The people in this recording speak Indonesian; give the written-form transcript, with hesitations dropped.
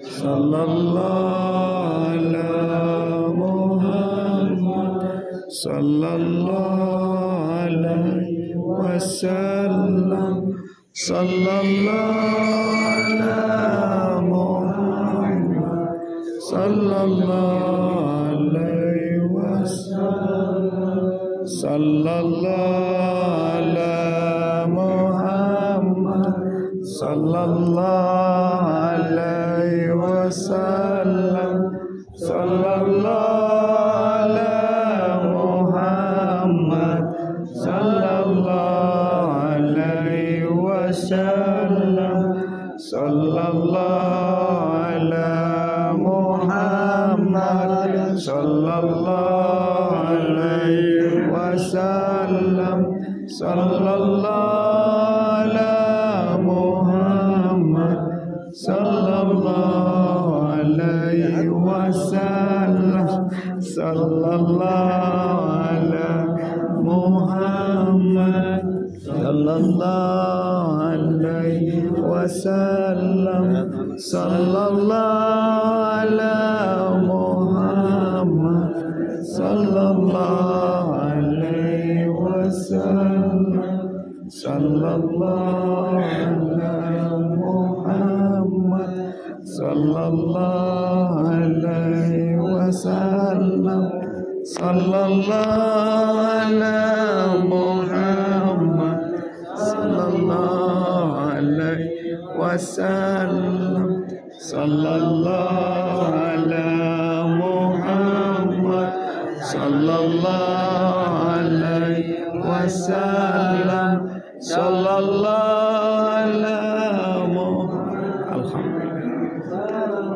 sallallahu ala Muhammad sallallahu alaihi wasallam sallallahu ala Muhammad sallallahu alaihi wasallam sallallahu ala Muhammad sallallahu alaihi wasallam sallallahu ala Muhammad sallallahu alaihi wasallam sallallahu ala Muhammad sallallahu alaihi wasallam sallallahu ala Muhammad sallallahu alaihi wasallam sallallahu ala Muhammad sallallahu alaihi wasallam sallallahu ala Muhammad sallallahu alaihi wasallam sallallahu ala Muhammad sallallahu alaihi wasallam sallallahu ala Muhammad sallallahu alaihi wasallam sallallahu ala Muhammad sallallahu alaihi wasallam sallallahu ala Muhammad. Alhamdulillah.